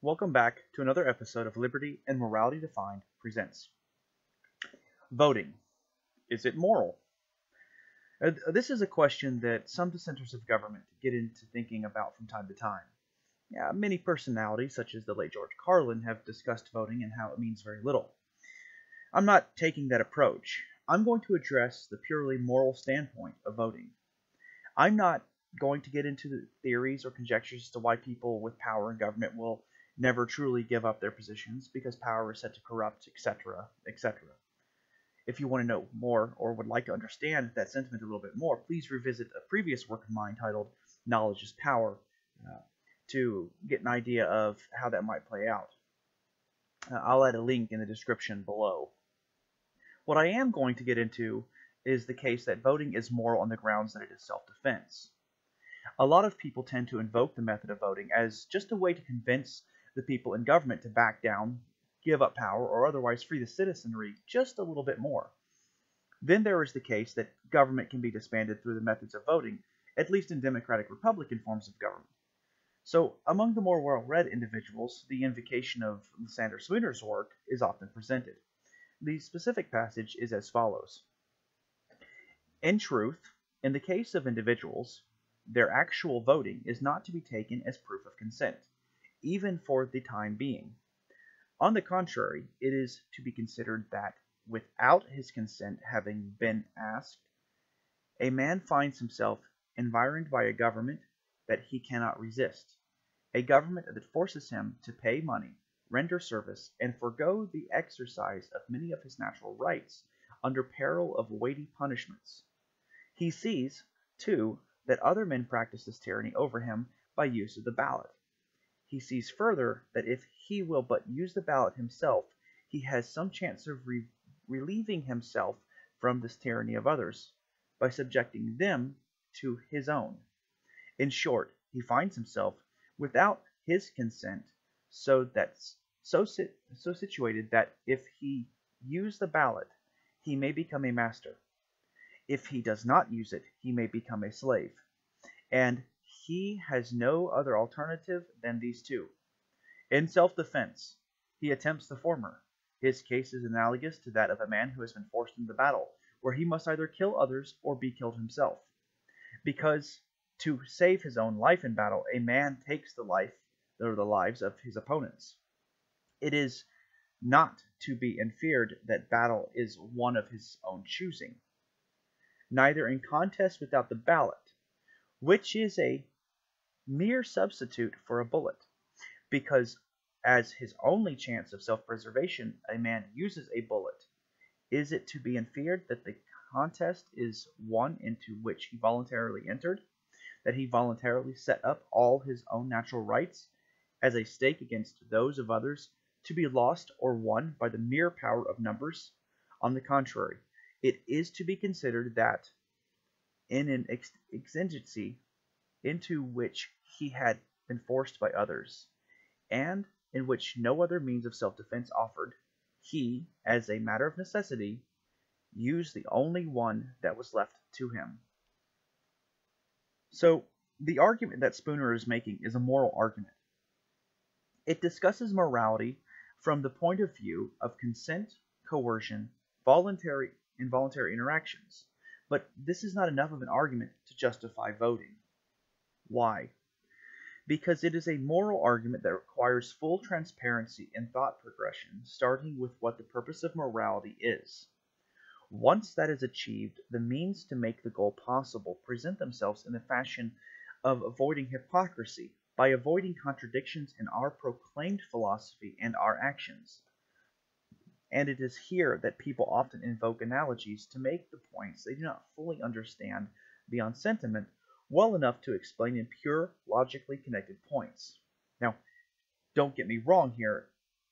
Welcome back to another episode of Liberty and Morality Defined presents Voting. Is it moral? This is a question that some dissenters of government get into thinking about from time to time. Many personalities, such as the late George Carlin, have discussed voting and how it means very little. I'm not taking that approach. I'm going to address the purely moral standpoint of voting. I'm not going to get into the theories or conjectures as to why people with power in government will never truly give up their positions because power is said to corrupt, etc., etc. If you want to know more or would like to understand that sentiment a little bit more, please revisit a previous work of mine titled Knowledge is Power to get an idea of how that might play out. I'll add a link in the description below. What I am going to get into is the case that voting is moral on the grounds that it is self-defense. A lot of people tend to invoke the method of voting as just a way to convince the people in government to back down, give up power, or otherwise free the citizenry just a little bit more. Then there is the case that government can be disbanded through the methods of voting, at least in democratic republican forms of government. So among the more well-read individuals, the invocation of Lysander Spooner's work is often presented. The specific passage is as follows. In truth, in the case of individuals, their actual voting is not to be taken as proof of consent, even for the time being. On the contrary, it is to be considered that, without his consent having been asked, a man finds himself environed by a government that he cannot resist, a government that forces him to pay money, render service, and forego the exercise of many of his natural rights under peril of weighty punishments. He sees, too, that other men practice this tyranny over him by use of the ballot. He sees further that if he will but use the ballot himself, he has some chance of relieving himself from this tyranny of others by subjecting them to his own. In short, he finds himself, without his consent, so situated that if he use the ballot, he may become a master. If he does not use it, he may become a slave. And he has no other alternative than these two. In self-defense, he attempts the former. His case is analogous to that of a man who has been forced into battle, where he must either kill others or be killed himself. Because to save his own life in battle, a man takes the lives of his opponents. It is not to be inferred that battle is one of his own choosing. Neither in contest without the ballot, which is a mere substitute for a bullet, because as his only chance of self-preservation a man uses a bullet, is it to be inferred that the contest is one into which he voluntarily entered, that he voluntarily set up all his own natural rights as a stake against those of others, to be lost or won by the mere power of numbers? On the contrary, it is to be considered that in an exigency into which he had been forced by others, and in which no other means of self-defense offered, he, as a matter of necessity, used the only one that was left to him. So, the argument that Spooner is making is a moral argument. It discusses morality from the point of view of consent, coercion, voluntary and involuntary interactions. But this is not enough of an argument to justify voting. Why? Because it is a moral argument that requires full transparency in thought progression, starting with what the purpose of morality is. Once that is achieved, the means to make the goal possible present themselves in the fashion of avoiding hypocrisy, by avoiding contradictions in our proclaimed philosophy and our actions. And it is here that people often invoke analogies to make the points they do not fully understand beyond sentiment well enough to explain in pure, logically connected points. Now, don't get me wrong here,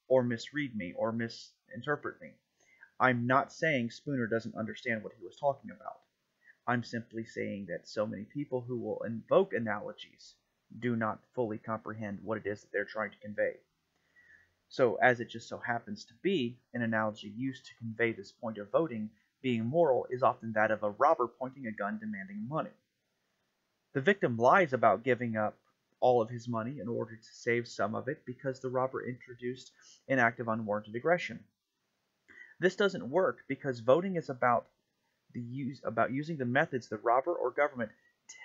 or misread me, or misinterpret me. I'm not saying Spooner doesn't understand what he was talking about. I'm simply saying that so many people who will invoke analogies do not fully comprehend what it is that they're trying to convey. So, as it just so happens to be, an analogy used to convey this point of voting being moral is often that of a robber pointing a gun demanding money. The victim lies about giving up all of his money in order to save some of it because the robber introduced an act of unwarranted aggression. This doesn't work because voting is about using the methods the robber or government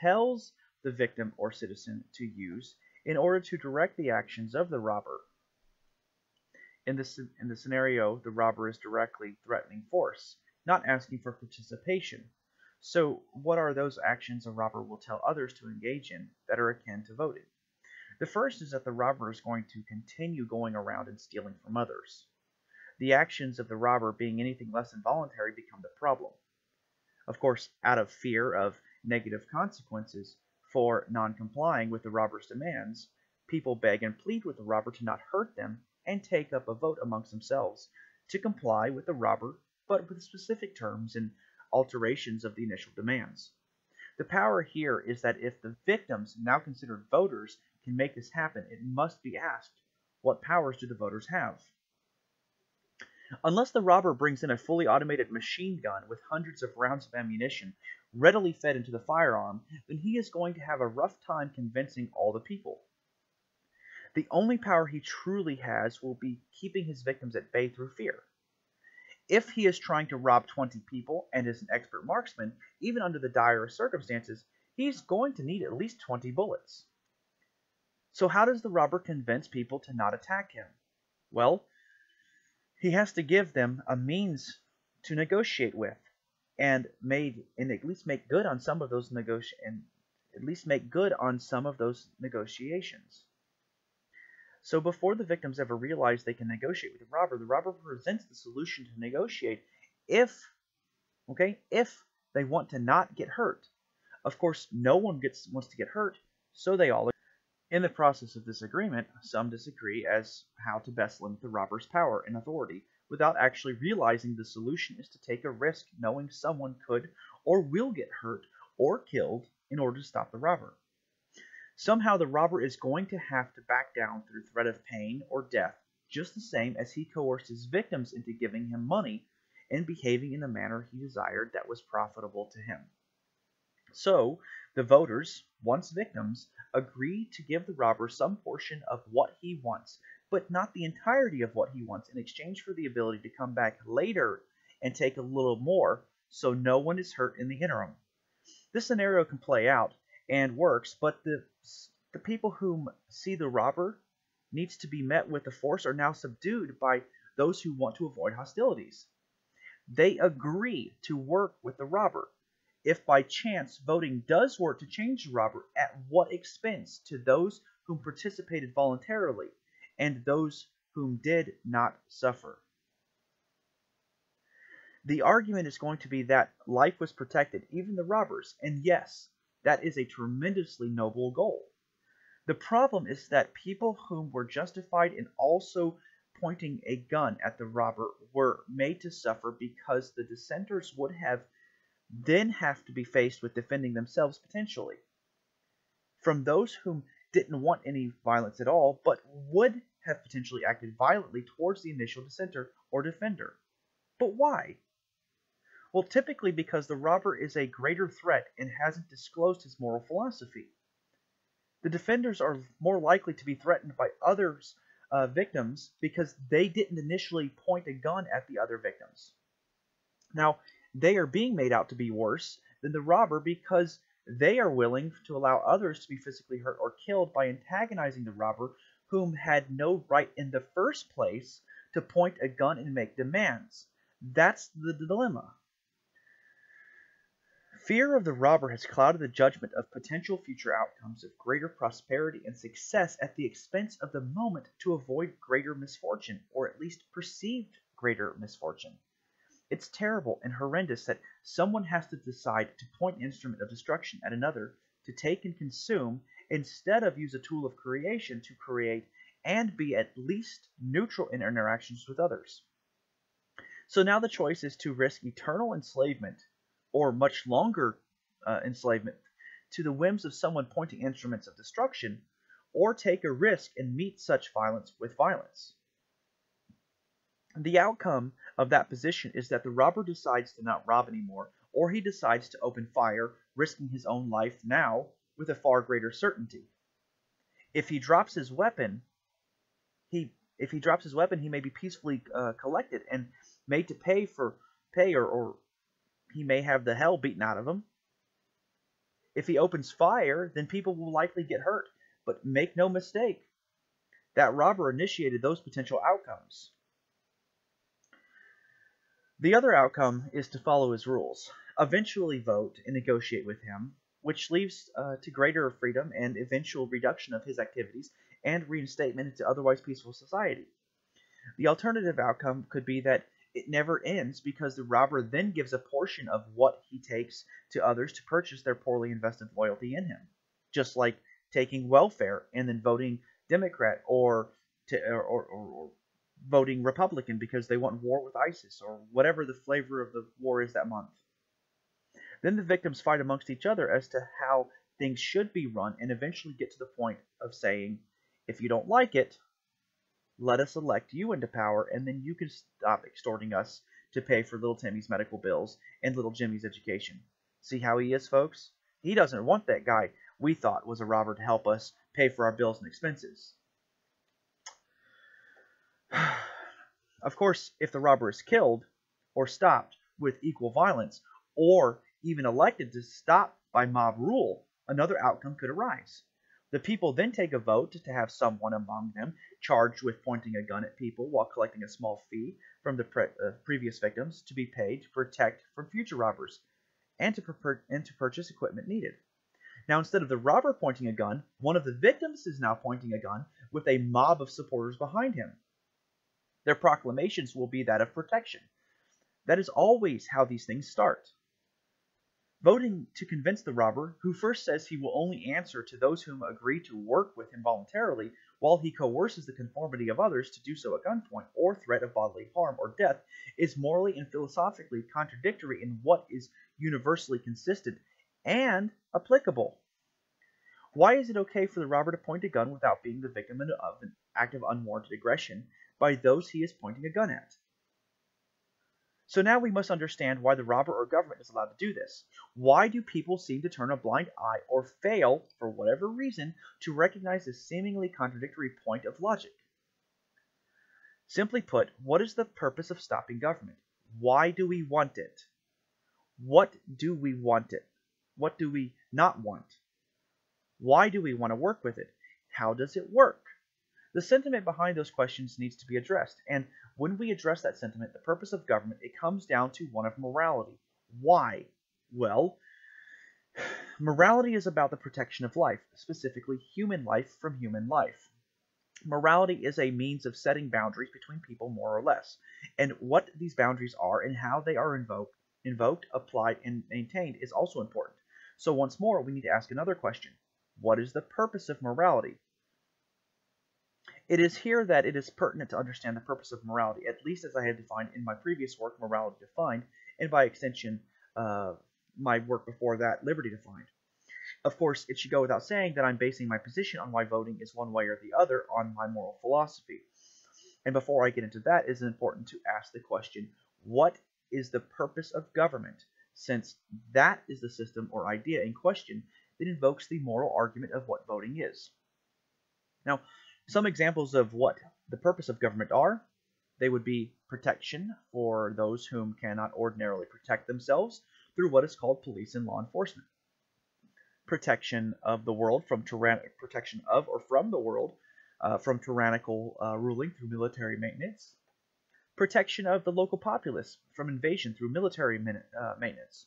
tells the victim or citizen to use in order to direct the actions of the robber. In the scenario, the robber is directly threatening force, not asking for participation. So what are those actions a robber will tell others to engage in that are akin to voting? The first is that the robber is going to continue going around and stealing from others. The actions of the robber being anything less than voluntary become the problem. Of course, out of fear of negative consequences for non-complying with the robber's demands, people beg and plead with the robber to not hurt them and take up a vote amongst themselves to comply with the robber, but with specific terms and alterations of the initial demands. The power here is that if the victims, now considered voters, can make this happen, it must be asked, what powers do the voters have? Unless the robber brings in a fully automated machine gun with hundreds of rounds of ammunition readily fed into the firearm, then he is going to have a rough time convincing all the people. The only power he truly has will be keeping his victims at bay through fear. If he is trying to rob 20 people and is an expert marksman, even under the direst circumstances, he's going to need at least 20 bullets. So how does the robber convince people to not attack him? Well, he has to give them a means to negotiate with, and at least make good on some of those negotiations. So before the victims ever realize they can negotiate with the robber presents the solution to negotiate if they want to not get hurt. Of course, no one wants to get hurt, so they all agree. In the process of this agreement, some disagree as how to best limit the robber's power and authority without actually realizing the solution is to take a risk knowing someone could or will get hurt or killed in order to stop the robber. Somehow the robber is going to have to back down through threat of pain or death, just the same as he coerced his victims into giving him money and behaving in the manner he desired that was profitable to him. So, the voters, once victims, agree to give the robber some portion of what he wants, but not the entirety of what he wants, in exchange for the ability to come back later and take a little more, so no one is hurt in the interim. This scenario can play out and works, but the people whom see the robber needs to be met with the force are now subdued by those who want to avoid hostilities. They agree to work with the robber. If by chance voting does work to change the robber, at what expense to those whom participated voluntarily and those whom did not suffer? The argument is going to be that life was protected, even the robbers, and yes, that is a tremendously noble goal. The problem is that people whom were justified in also pointing a gun at the robber were made to suffer because the dissenters would then have to be faced with defending themselves potentially from those whom didn't want any violence at all, but would have potentially acted violently towards the initial dissenter or defender. But why? Well, typically because the robber is a greater threat and hasn't disclosed his moral philosophy. The defenders are more likely to be threatened by others' victims because they didn't initially point a gun at the other victims. Now, they are being made out to be worse than the robber because they are willing to allow others to be physically hurt or killed by antagonizing the robber, whom had no right in the first place to point a gun and make demands. That's the dilemma. Fear of the robber has clouded the judgment of potential future outcomes of greater prosperity and success at the expense of the moment to avoid greater misfortune, or at least perceived greater misfortune. It's terrible and horrendous that someone has to decide to point an instrument of destruction at another to take and consume instead of use a tool of creation to create and be at least neutral in interactions with others. So now the choice is to risk eternal enslavement or much longer enslavement to the whims of someone pointing instruments of destruction, or take a risk and meet such violence with violence. The outcome of that position is that the robber decides to not rob anymore, or he decides to open fire, risking his own life now with a far greater certainty. If he drops his weapon, if he drops his weapon, he may be peacefully collected and made to pay, or he may have the hell beaten out of him. If he opens fire, then people will likely get hurt. But make no mistake, that robber initiated those potential outcomes. The other outcome is to follow his rules, eventually vote and negotiate with him, which leads to greater freedom and eventual reduction of his activities and reinstatement into otherwise peaceful society. The alternative outcome could be that it never ends because the robber then gives a portion of what he takes to others to purchase their poorly invested loyalty in him, just like taking welfare and then voting Democrat or voting Republican because they want war with ISIS or whatever the flavor of the war is that month. Then the victims fight amongst each other as to how things should be run and eventually get to the point of saying, if you don't like it, let us elect you into power and then you can stop extorting us to pay for little Timmy's medical bills and little Jimmy's education. See how he is, folks? He doesn't want that guy we thought was a robber to help us pay for our bills and expenses. Of course, if the robber is killed or stopped with equal violence or even elected to stop by mob rule, another outcome could arise. The people then take a vote to have someone among them charged with pointing a gun at people while collecting a small fee from the previous victims to be paid to protect from future robbers and to purchase equipment needed. Now, instead of the robber pointing a gun, one of the victims is now pointing a gun with a mob of supporters behind him. Their proclamations will be that of protection. That is always how these things start. Voting to convince the robber, who first says he will only answer to those whom agree to work with him voluntarily, while he coerces the conformity of others to do so at gunpoint or threat of bodily harm or death, is morally and philosophically contradictory in what is universally consistent and applicable. Why is it okay for the robber to point a gun without being the victim of an act of unwarranted aggression by those he is pointing a gun at? So now we must understand why the robber or government is allowed to do this. Why do people seem to turn a blind eye or fail, for whatever reason, to recognize this seemingly contradictory point of logic? Simply put, what is the purpose of stopping government? Why do we want it? What do we want it? What do we not want? Why do we want to work with it? How does it work? The sentiment behind those questions needs to be addressed, and when we address that sentiment, the purpose of government, it comes down to one of morality. Why? Well, morality is about the protection of life, specifically human life from human life. Morality is a means of setting boundaries between people more or less, and what these boundaries are and how they are invoked, applied, and maintained is also important. So once more, we need to ask another question. What is the purpose of morality? It is here that it is pertinent to understand the purpose of morality, at least as I had defined in my previous work, Morality Defined, and by extension, my work before that, Liberty Defined. Of course, it should go without saying that I'm basing my position on why voting is one way or the other on my moral philosophy. And before I get into that, it is important to ask the question, what is the purpose of government? Since that is the system or idea in question that invokes the moral argument of what voting is. Now, some examples of what the purpose of government are, they would be protection for those whom cannot ordinarily protect themselves through what is called police and law enforcement. Protection of the world from protection of or from the world from tyrannical ruling through military maintenance. Protection of the local populace from invasion through military maintenance.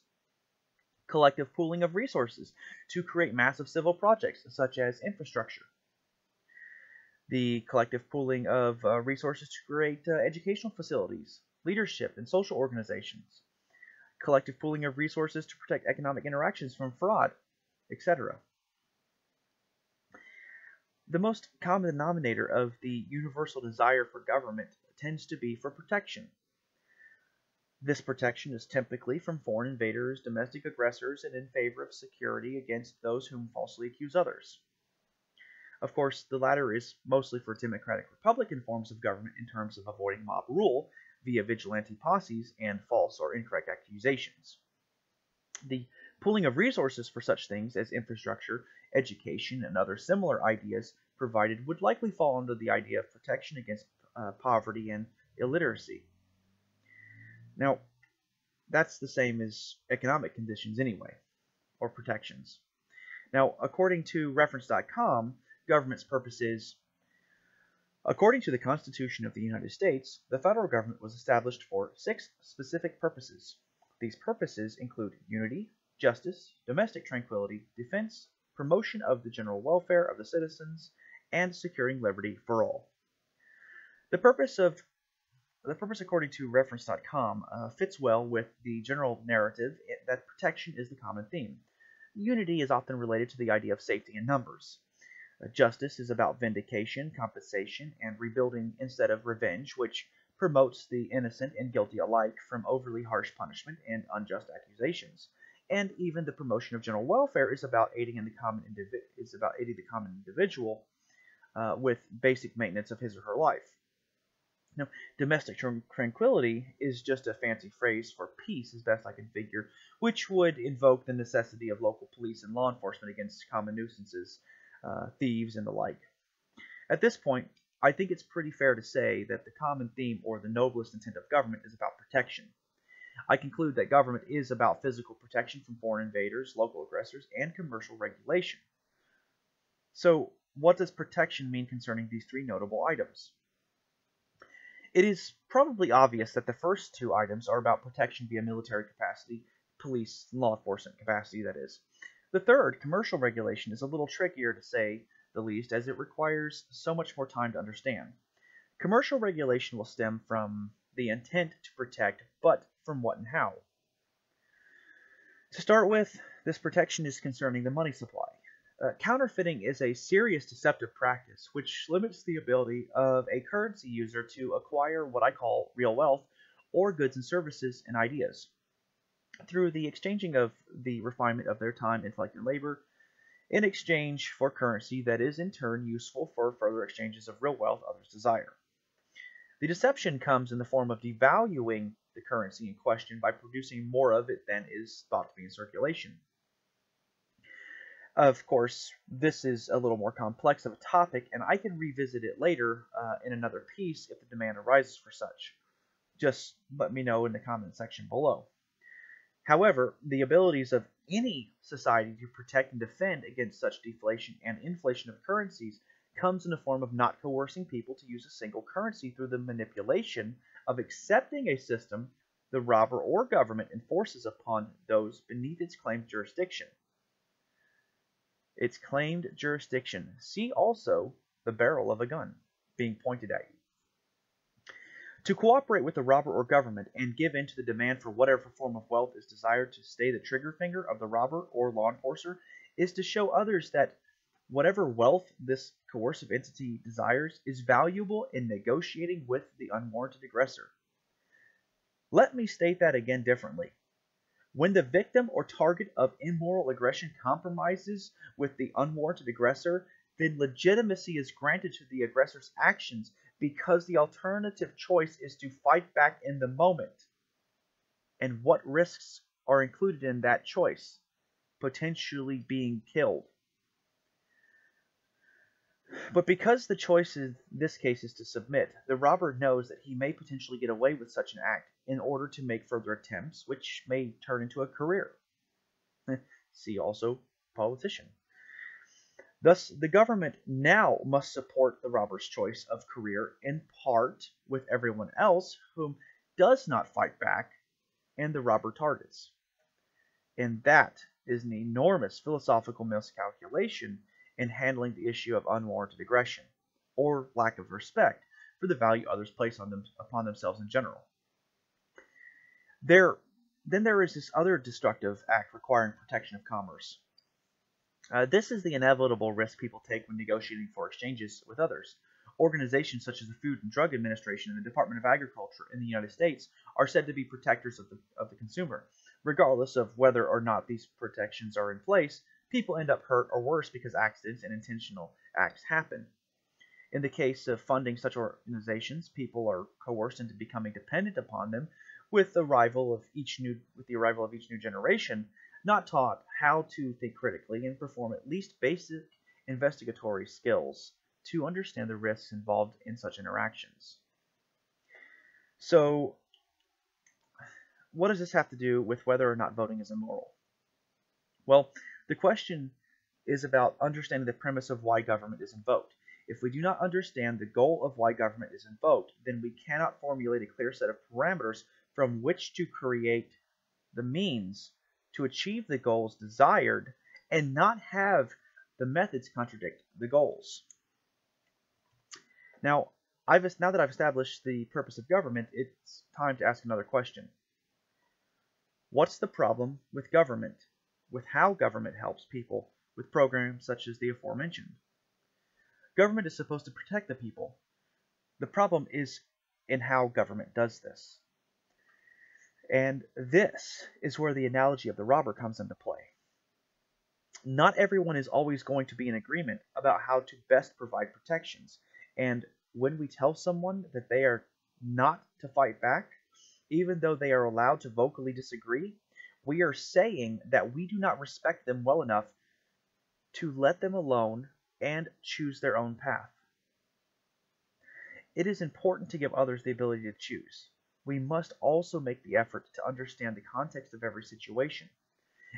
Collective pooling of resources to create massive civil projects such as infrastructure. The collective pooling of resources to create educational facilities, leadership, and social organizations. Collective pooling of resources to protect economic interactions from fraud, etc. The most common denominator of the universal desire for government tends to be for protection. This protection is typically from foreign invaders, domestic aggressors, and in favor of security against those whom falsely accuse others. Of course, the latter is mostly for democratic Republican forms of government in terms of avoiding mob rule via vigilante posses and false or incorrect accusations. The pooling of resources for such things as infrastructure, education, and other similar ideas provided would likely fall under the idea of protection against poverty and illiteracy. Now, that's the same as economic conditions anyway, or protections. Now, according to reference.com, government's purpose is, according to the Constitution of the United States, the federal government was established for 6 specific purposes. These purposes include unity, justice, domestic tranquility, defense, promotion of the general welfare of the citizens, and securing liberty for all. The purpose according to reference.com fits well with the general narrative that protection is the common theme. Unity is often related to the idea of safety in numbers. Justice is about vindication, compensation, and rebuilding instead of revenge, which promotes the innocent and guilty alike from overly harsh punishment and unjust accusations. And even the promotion of general welfare is about aiding the common individual with basic maintenance of his or her life. Now, domestic tranquility is just a fancy phrase for peace, as best I can figure, which would invoke the necessity of local police and law enforcement against common nuisances, thieves, and the like. At this point, I think it's pretty fair to say that the common theme or the noblest intent of government is about protection. I conclude that government is about physical protection from foreign invaders, local aggressors, and commercial regulation. So, what does protection mean concerning these 3 notable items? It is probably obvious that the first 2 items are about protection via military capacity, police, law enforcement capacity, that is. The third, commercial regulation, is a little trickier to say the least, as it requires so much more time to understand. Commercial regulation will stem from the intent to protect, but from what and how. To start with, this protection is concerning the money supply. Counterfeiting is a serious deceptive practice which limits the ability of a currency user to acquire what I call real wealth, or goods and services and ideas, through the exchanging of the refinement of their time, intellect, and labor, in exchange for currency that is in turn useful for further exchanges of real wealth others desire. The deception comes in the form of devaluing the currency in question by producing more of it than is thought to be in circulation. Of course, this is a little more complex of a topic, and I can revisit it later in another piece if the demand arises for such. Just let me know in the comment section below. However, the abilities of any society to protect and defend against such deflation and inflation of currencies comes in the form of not coercing people to use a single currency through the manipulation of accepting a system the robber or government enforces upon those beneath its claimed jurisdiction. Its claimed jurisdiction. See also the barrel of a gun being pointed at you. To cooperate with the robber or government and give in to the demand for whatever form of wealth is desired to stay the trigger finger of the robber or law enforcer is to show others that whatever wealth this coercive entity desires is valuable in negotiating with the unwarranted aggressor. Let me state that again differently. When the victim or target of immoral aggression compromises with the unwarranted aggressor, then legitimacy is granted to the aggressor's actions because the alternative choice is to fight back in the moment. And what risks are included in that choice? Potentially being killed. But because the choice in this case is to submit, the robber knows that he may potentially get away with such an act in order to make further attempts, which may turn into a career. See also politician. Thus, the government now must support the robber's choice of career in part with everyone else whom does not fight back and the robber targets. And that is an enormous philosophical miscalculation in handling the issue of unwarranted aggression, or lack of respect for the value others place upon themselves in general. Then there is this other destructive act requiring protection of commerce. This is the inevitable risk people take when negotiating for exchanges with others. Organizations such as the Food and Drug Administration and the Department of Agriculture in the United States are said to be protectors of the consumer. Regardless of whether or not these protections are in place, people end up hurt or worse because accidents and intentional acts happen. In the case of funding such organizations, people are coerced into becoming dependent upon them with the arrival of each new generation, not taught how to think critically and perform at least basic investigatory skills to understand the risks involved in such interactions. So, what does this have to do with whether or not voting is immoral? Well, the question is about understanding the premise of why government is invoked. If we do not understand the goal of why government is invoked, then we cannot formulate a clear set of parameters from which to create the means to achieve the goals desired and not have the methods contradict the goals. Now that I've established the purpose of government, it's time to ask another question. What's the problem with government, with how government helps people with programs such as the aforementioned? Government is supposed to protect the people. The problem is in how government does this. And this is where the analogy of the robber comes into play. Not everyone is always going to be in agreement about how to best provide protections. And when we tell someone that they are not to fight back, even though they are allowed to vocally disagree, we are saying that we do not respect them well enough to let them alone and choose their own path. It is important to give others the ability to choose. We must also make the effort to understand the context of every situation.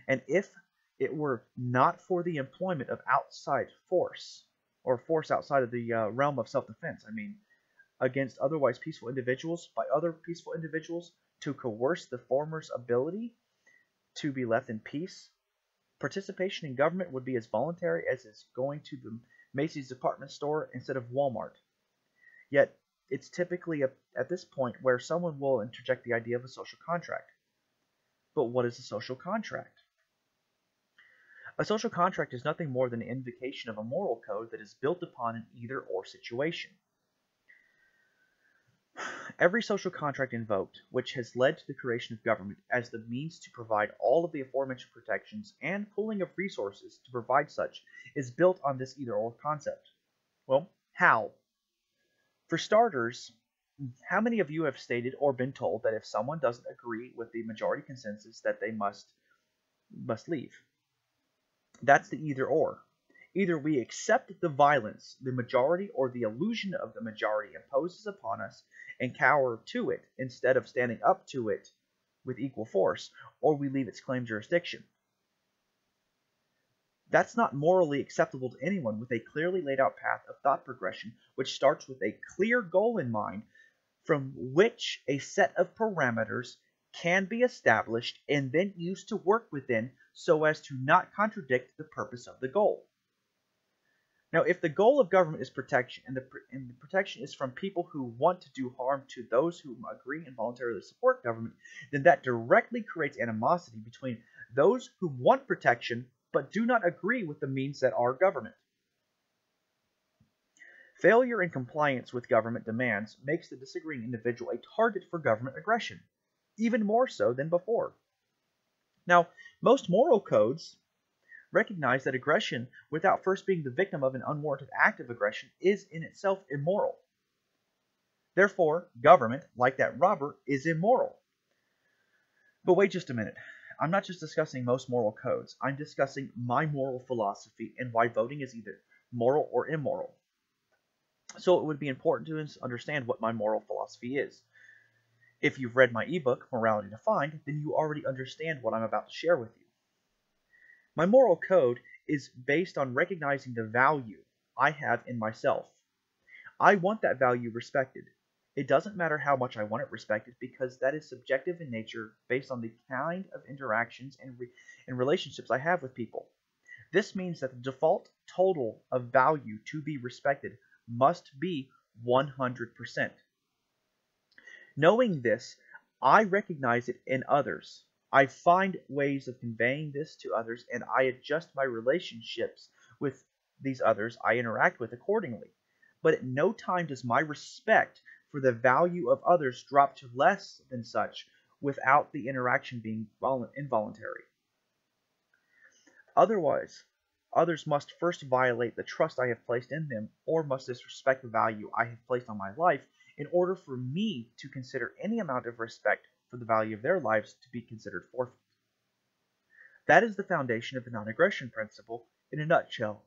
And if it were not for the employment of outside force, or force outside of the realm of self-defense, against otherwise peaceful individuals by other peaceful individuals to coerce the former's ability to be left in peace, participation in government would be as voluntary as is going to the Macy's department store instead of Walmart. Yet, it's typically at this point where someone will interject the idea of a social contract. But what is a social contract? A social contract is nothing more than an invocation of a moral code that is built upon an either-or situation. Every social contract invoked, which has led to the creation of government as the means to provide all of the aforementioned protections and pooling of resources to provide such, is built on this either-or concept. Well, how? For starters, how many of you have stated or been told that if someone doesn't agree with the majority consensus that they must leave? That's the either-or. Either we accept the violence the majority or the illusion of the majority imposes upon us and cower to it instead of standing up to it with equal force, or we leave its claimed jurisdiction. That's not morally acceptable to anyone with a clearly laid out path of thought progression which starts with a clear goal in mind from which a set of parameters can be established and then used to work within so as to not contradict the purpose of the goal. Now, if the goal of government is protection, and the protection is from people who want to do harm to those who agree and voluntarily support government, then that directly creates animosity between those who want protection but do not agree with the means that are government. Failure in compliance with government demands makes the disagreeing individual a target for government aggression, even more so than before. Now, most moral codes recognize that aggression without first being the victim of an unwarranted act of aggression is in itself immoral. Therefore, government, like that robber, is immoral. But wait just a minute. I'm not just discussing most moral codes. I'm discussing my moral philosophy and why voting is either moral or immoral. So it would be important to understand what my moral philosophy is. If you've read my ebook, Morality Defined, then you already understand what I'm about to share with you. My moral code is based on recognizing the value I have in myself. I want that value respected. It doesn't matter how much I want it respected because that is subjective in nature based on the kind of interactions and relationships I have with people. This means that the default total of value to be respected must be 100%. Knowing this, I recognize it in others. I find ways of conveying this to others, and I adjust my relationships with these others I interact with accordingly. But at no time does my respect for the value of others drop to less than such without the interaction being involuntary. Otherwise, others must first violate the trust I have placed in them, or must disrespect the value I have placed on my life in order for me to consider any amount of respect for the value of their lives to be considered forfeit. That is the foundation of the non-aggression principle in a nutshell.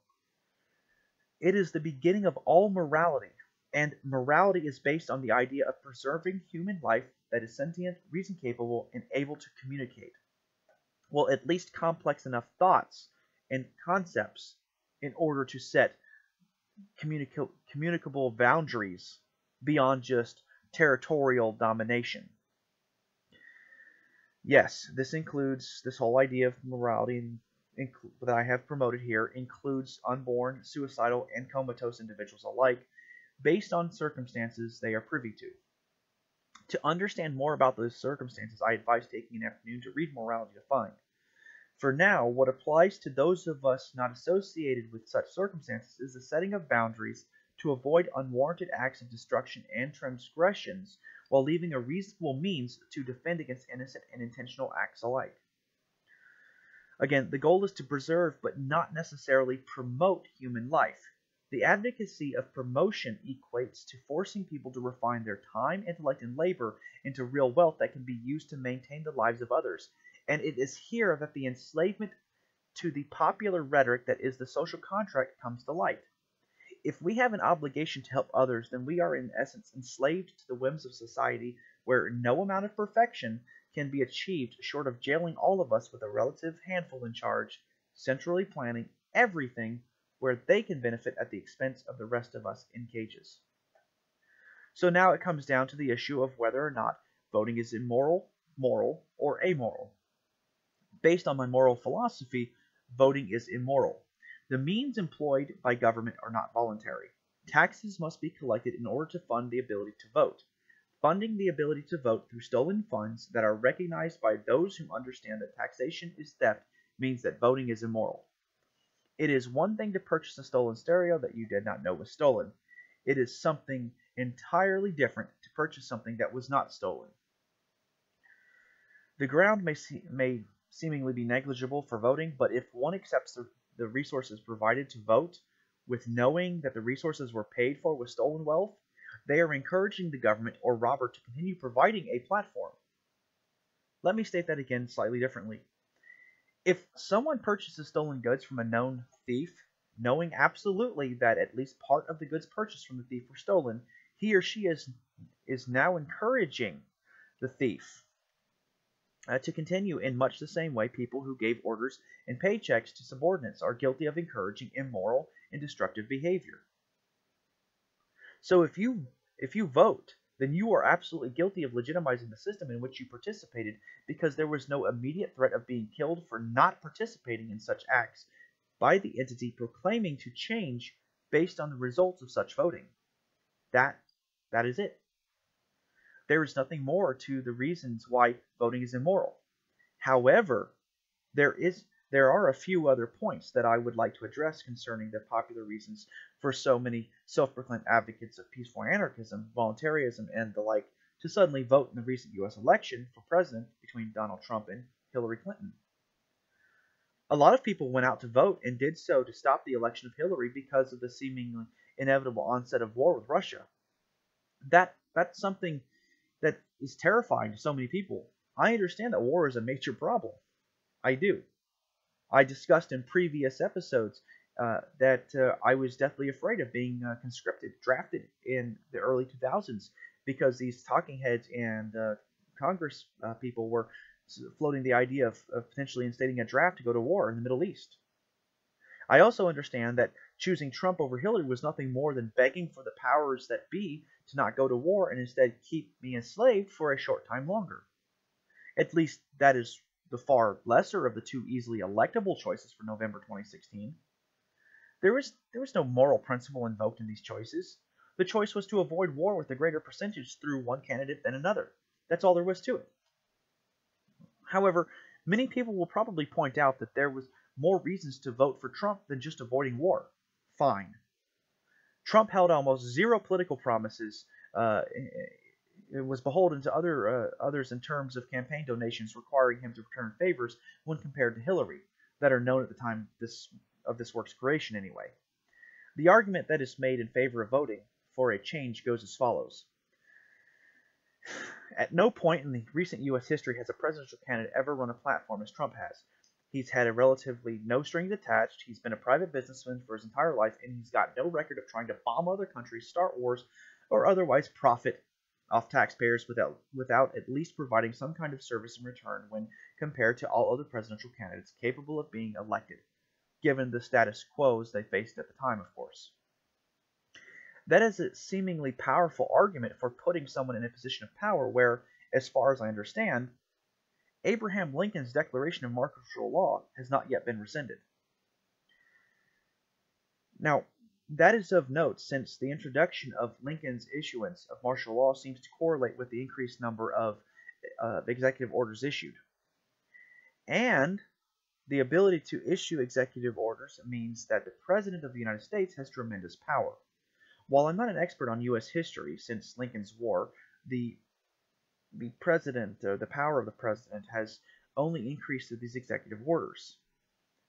It is the beginning of all morality, and morality is based on the idea of preserving human life that is sentient, reason capable, and able to communicate. Well, at least complex enough thoughts and concepts in order to set communicable boundaries beyond just territorial domination. Yes, this includes this whole idea of morality that I have promoted here includes unborn, suicidal, and comatose individuals alike, based on circumstances they are privy to. To understand more about those circumstances, I advise taking an afternoon to read Morality Defined. For now, what applies to those of us not associated with such circumstances is the setting of boundaries to avoid unwarranted acts of destruction and transgressions, while leaving a reasonable means to defend against innocent and intentional acts alike. Again, the goal is to preserve but not necessarily promote human life. The advocacy of promotion equates to forcing people to refine their time, intellect, and labor into real wealth that can be used to maintain the lives of others. And it is here that the enslavement to the popular rhetoric that is the social contract comes to light. If we have an obligation to help others, then we are in essence enslaved to the whims of society, where no amount of perfection can be achieved short of jailing all of us with a relative handful in charge, centrally planning everything where they can benefit at the expense of the rest of us in cages. So now it comes down to the issue of whether or not voting is immoral, moral, or amoral. Based on my moral philosophy, voting is immoral. The means employed by government are not voluntary. Taxes must be collected in order to fund the ability to vote. Funding the ability to vote through stolen funds that are recognized by those who understand that taxation is theft means that voting is immoral. It is one thing to purchase a stolen stereo that you did not know was stolen. It is something entirely different to purchase something that was not stolen. The ground may seemingly be negligible for voting, but if one accepts the resources provided to vote with knowing that the resources were paid for with stolen wealth, they are encouraging the government or robber to continue providing a platform. Let me state that again slightly differently. If someone purchases stolen goods from a known thief, knowing absolutely that at least part of the goods purchased from the thief were stolen, he or she is now encouraging the thief to continue in much the same way people who gave orders and paychecks to subordinates are guilty of encouraging immoral and destructive behavior. So if you vote, then you are absolutely guilty of legitimizing the system in which you participated, because there was no immediate threat of being killed for not participating in such acts by the entity proclaiming to change based on the results of such voting. That is it. There is nothing more to the reasons why voting is immoral. However, there are a few other points that I would like to address concerning the popular reasons for so many self-proclaimed advocates of peaceful anarchism, voluntarism, and the like to suddenly vote in the recent U.S. election for president between Donald Trump and Hillary Clinton. A lot of people went out to vote and did so to stop the election of Hillary because of the seemingly inevitable onset of war with Russia. That's something that is terrifying to so many people. I understand that war is a major problem. I do. I discussed in previous episodes that I was deathly afraid of being conscripted, drafted in the early 2000s, because these talking heads and Congress people were floating the idea of potentially instating a draft to go to war in the Middle East. I also understand that choosing Trump over Hillary was nothing more than begging for the powers that be to not go to war and instead keep me enslaved for a short time longer. At least that is the far lesser of the two easily electable choices for November 2016. There was no moral principle invoked in these choices. The choice was to avoid war with a greater percentage through one candidate than another. That's all there was to it. However, many people will probably point out that there was more reasons to vote for Trump than just avoiding war. Fine. Trump held almost zero political promises. It was beholden to others in terms of campaign donations requiring him to return favors when compared to Hillary, that are known at the time of this work's creation anyway. The argument that is made in favor of voting for a change goes as follows. At no point in the recent U.S. history has a presidential candidate ever run a platform as Trump has. He's had a relatively no strings attached. He's been a private businessman for his entire life, and he's got no record of trying to bomb other countries, start wars, or otherwise profit off taxpayers without at least providing some kind of service in return when compared to all other presidential candidates capable of being elected, given the status quos they faced at the time, of course. That is a seemingly powerful argument for putting someone in a position of power where, as far as I understand, Abraham Lincoln's declaration of martial law has not yet been rescinded. Now, that is of note since the introduction of Lincoln's issuance of martial law seems to correlate with the increased number of executive orders issued. And the ability to issue executive orders means that the President of the United States has tremendous power. While I'm not an expert on U.S. history, since Lincoln's War, the president, the power of the president, has only increased through these executive orders.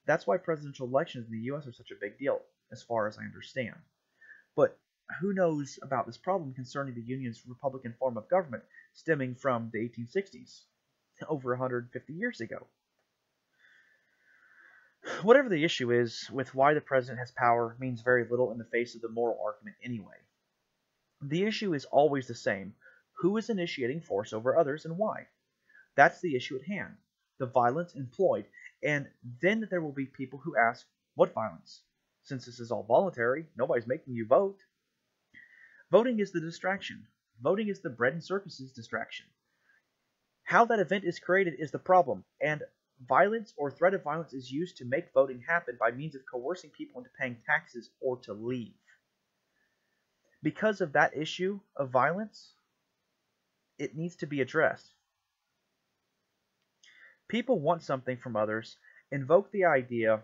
That's why presidential elections in the U.S. are such a big deal, as far as I understand. But who knows about this problem concerning the Union's Republican form of government stemming from the 1860s, over 150 years ago? Whatever the issue is with why the president has power means very little in the face of the moral argument anyway. The issue is always the same. Who is initiating force over others and why? That's the issue at hand, the violence employed. And then there will be people who ask, what violence? Since this is all voluntary, nobody's making you vote. Voting is the distraction. Voting is the bread and circuses distraction. How that event is created is the problem, and violence or threat of violence is used to make voting happen by means of coercing people into paying taxes or to leave. Because of that issue of violence, it needs to be addressed. People want something from others, invoke the idea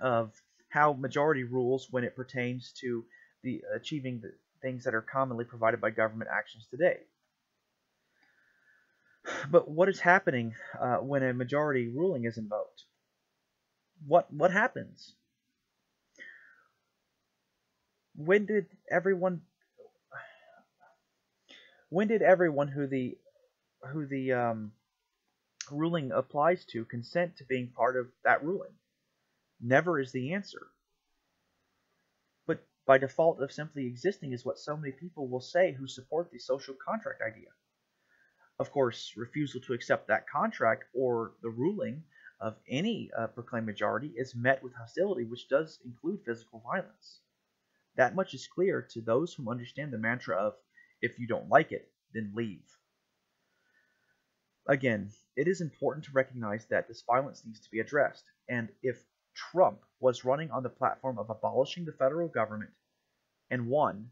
of how majority rules when it pertains to achieving the things that are commonly provided by government actions today. But what is happening when a majority ruling is invoked? What happens? When did everyone who the ruling applies to consent to being part of that ruling? Never is the answer. But by default of simply existing is what so many people will say who support the social contract idea. Of course, refusal to accept that contract or the ruling of any proclaimed majority is met with hostility, which does include physical violence. That much is clear to those who understand the mantra of, if you don't like it, then leave. Again, it is important to recognize that this violence needs to be addressed, and if Trump was running on the platform of abolishing the federal government and won,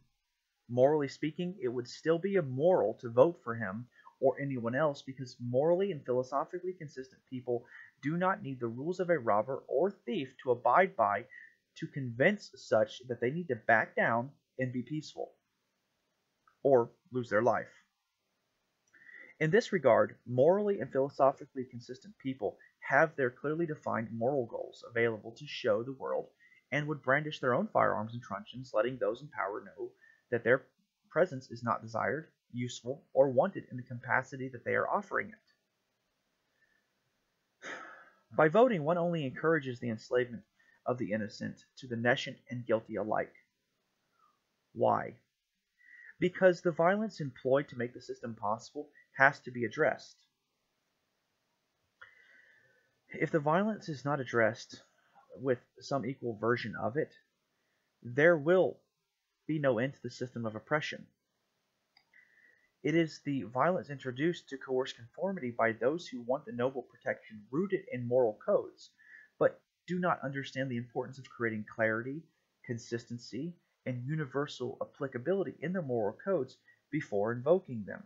morally speaking, it would still be immoral to vote for him or anyone else because morally and philosophically consistent people do not need the rules of a robber or thief to abide by to convince such that they need to back down and be peaceful or lose their life. In this regard, morally and philosophically consistent people have their clearly defined moral goals available to show the world and would brandish their own firearms and truncheons, letting those in power know that their presence is not desired, useful, or wanted in the capacity that they are offering it. By voting, one only encourages the enslavement of the innocent to the nescient and guilty alike. Why? Because the violence employed to make the system possible has to be addressed. If the violence is not addressed with some equal version of it, there will be no end to the system of oppression. It is the violence introduced to coerce conformity by those who want the noble protection rooted in moral codes, but do not understand the importance of creating clarity, consistency, and universal applicability in their moral codes before invoking them.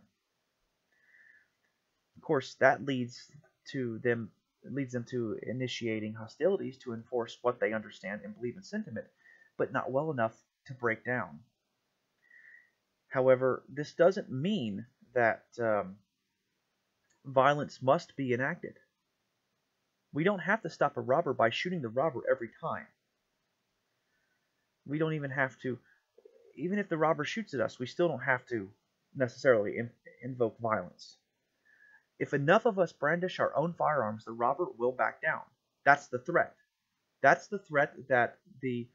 Of course, that leads them to initiating hostilities to enforce what they understand and believe in sentiment, but not well enough to break down. However, this doesn't mean that violence must be enacted. We don't have to stop a robber by shooting the robber every time. We don't even have to, even if the robber shoots at us, we still don't have to necessarily invoke violence. If enough of us brandish our own firearms, the robber will back down. That's the threat. That's the threat that the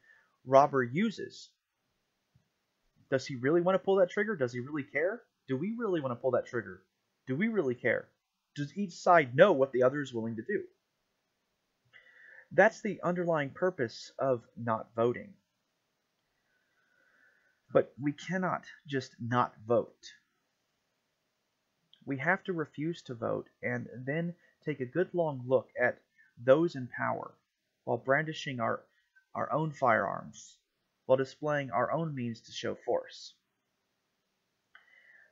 robber uses. Does he really want to pull that trigger? Does he really care? Do we really want to pull that trigger? Do we really care? Does each side know what the other is willing to do? That's the underlying purpose of not voting. But we cannot just not vote. We have to refuse to vote and then take a good long look at those in power while brandishing our own firearms, while displaying our own means to show force.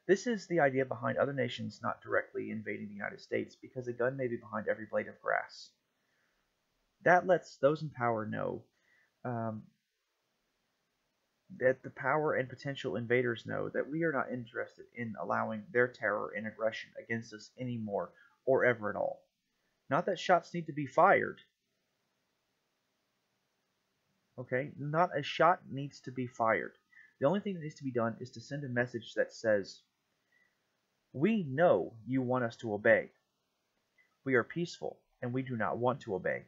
This is the idea behind other nations not directly invading the United States, because a gun may be behind every blade of grass. That lets those in power know that the power and potential invaders know that we are not interested in allowing their terror and aggression against us anymore or ever at all. Not that shots need to be fired. Okay? Not a shot needs to be fired. The only thing that needs to be done is to send a message that says, we know you want us to obey. We are peaceful, and we do not want to obey.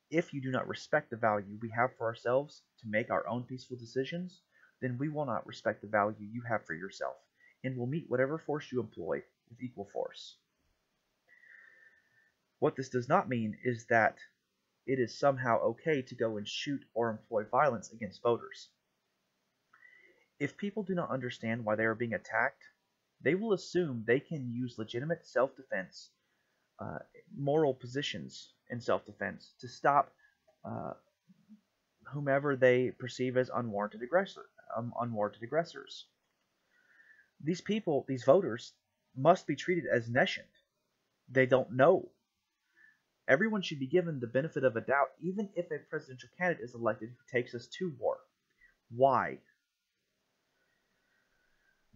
If you do not respect the value we have for ourselves to make our own peaceful decisions, then we will not respect the value you have for yourself, and will meet whatever force you employ with equal force. What this does not mean is that it is somehow okay to go and shoot or employ violence against voters. If people do not understand why they are being attacked, they will assume they can use legitimate self-defense, moral positions in self-defense to stop whomever they perceive as unwarranted aggressors. These people, these voters, must be treated as nescient. They don't know. Everyone should be given the benefit of a doubt, even if a presidential candidate is elected who takes us to war. Why?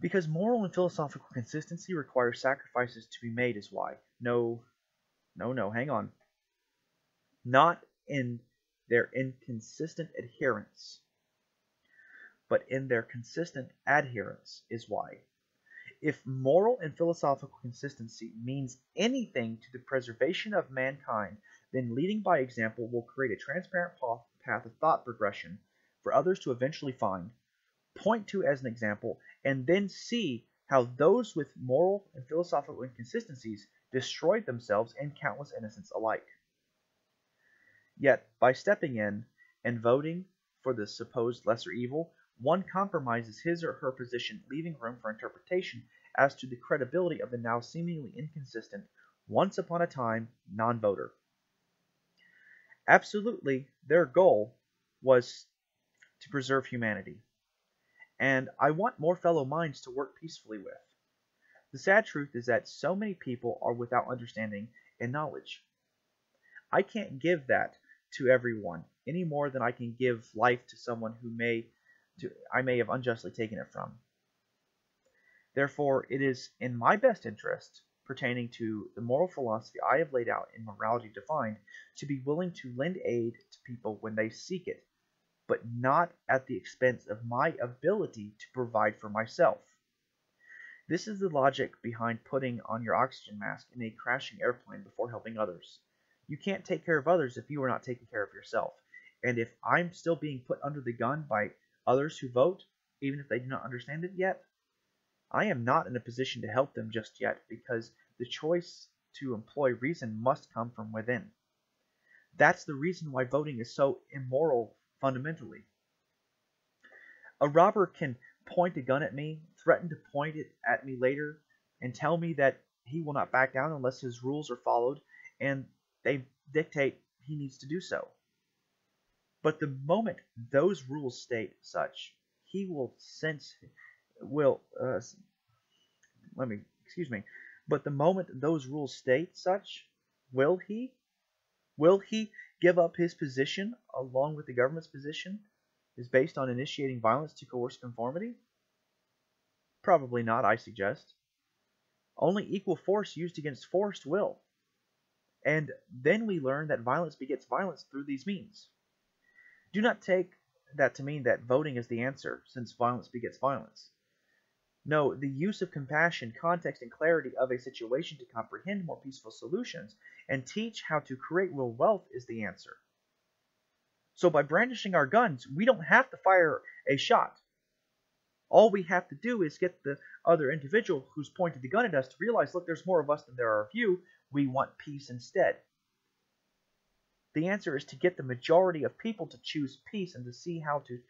Because moral and philosophical consistency requires sacrifices to be made is why. No, hang on. Not in their inconsistent adherence, but in their consistent adherence is why. If moral and philosophical consistency means anything to the preservation of mankind, then leading by example will create a transparent path of thought progression for others to eventually find, point to as an example, and then see how those with moral and philosophical inconsistencies destroyed themselves and countless innocents alike. Yet, by stepping in and voting for the supposed lesser evil, one compromises his or her position, leaving room for interpretation as to the credibility of the now seemingly inconsistent, once upon a time, non-voter. Absolutely, their goal was to preserve humanity. And I want more fellow minds to work peacefully with. The sad truth is that so many people are without understanding and knowledge. I can't give that to everyone any more than I can give life to someone who I may have unjustly taken it from. Therefore, it is in my best interest, pertaining to the moral philosophy I have laid out in Morality Defined, to be willing to lend aid to people when they seek it, but not at the expense of my ability to provide for myself. This is the logic behind putting on your oxygen mask in a crashing airplane before helping others. You can't take care of others if you are not taking care of yourself. And if I'm still being put under the gun by others who vote, even if they do not understand it yet, I am not in a position to help them just yet, because the choice to employ reason must come from within. That's the reason why voting is so immoral fundamentally. A robber can point a gun at me, threaten to point it at me later, and tell me that he will not back down unless his rules are followed, and they dictate he needs to do so. But the moment those rules state such, he will But the moment those rules state such, will he give up his position along with the government's position is based on initiating violence to coerce conformity? Probably not, I suggest. Only equal force used against force will. And then we learn that violence begets violence through these means. Do not take that to mean that voting is the answer, since violence begets violence. No, the use of compassion, context, and clarity of a situation to comprehend more peaceful solutions and teach how to create real wealth is the answer. So by brandishing our guns, we don't have to fire a shot. All we have to do is get the other individual who's pointed the gun at us to realize, look, there's more of us than there are of you. We want peace instead. The answer is to get the majority of people to choose peace and to see how to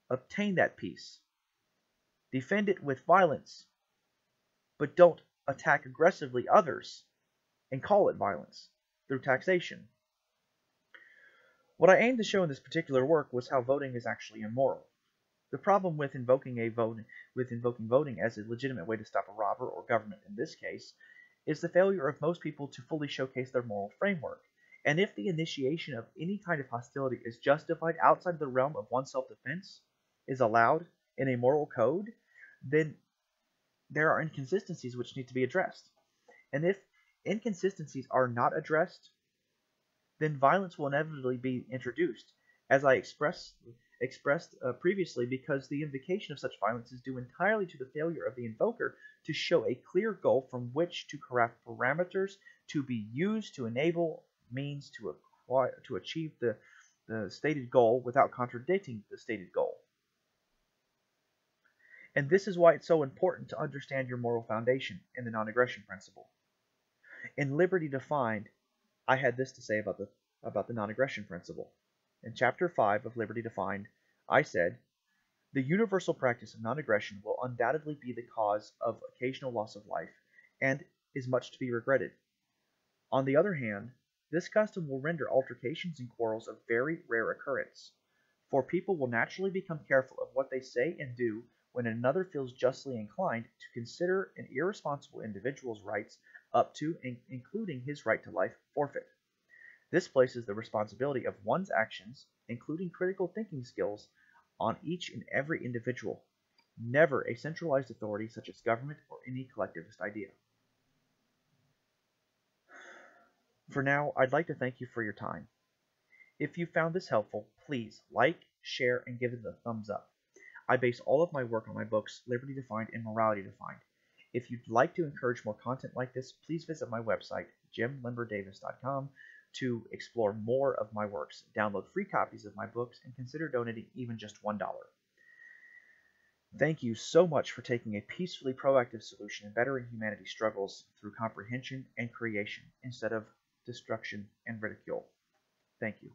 obtain that peace. Defend it with violence, but don't attack aggressively others and call it violence through taxation. What I aimed to show in this particular work was how voting is actually immoral. The problem with invoking voting as a legitimate way to stop a robber or government in this case is the failure of most people to fully showcase their moral framework. And if the initiation of any kind of hostility is justified outside of the realm of one's self-defense, is allowed in a moral code, then there are inconsistencies which need to be addressed. And if inconsistencies are not addressed, then violence will inevitably be introduced, as I expressed previously, because the invocation of such violence is due entirely to the failure of the invoker to show a clear goal from which to craft parameters to be used to enable means to achieve the stated goal without contradicting the stated goal. And this is why it's so important to understand your moral foundation in the non-aggression principle. In Liberty Defined, I had this to say about the non-aggression principle. In Chapter 5 of Liberty Defined, I said, the universal practice of non-aggression will undoubtedly be the cause of occasional loss of life, and is much to be regretted. On the other hand, this custom will render altercations and quarrels of very rare occurrence, for people will naturally become careful of what they say and do when another feels justly inclined to consider an irresponsible individual's rights up to and including his right to life forfeit. This places the responsibility of one's actions, including critical thinking skills, on each and every individual, never a centralized authority such as government or any collectivist idea. For now, I'd like to thank you for your time. If you found this helpful, please like, share, and give it a thumbs up. I base all of my work on my books, Liberty Defined and Morality Defined. If you'd like to encourage more content like this, please visit my website, jimlimberdavis.com, to explore more of my works, download free copies of my books, and consider donating even just $1. Thank you so much for taking a peacefully proactive solution in bettering humanity's struggles through comprehension and creation instead of destruction and ridicule. Thank you.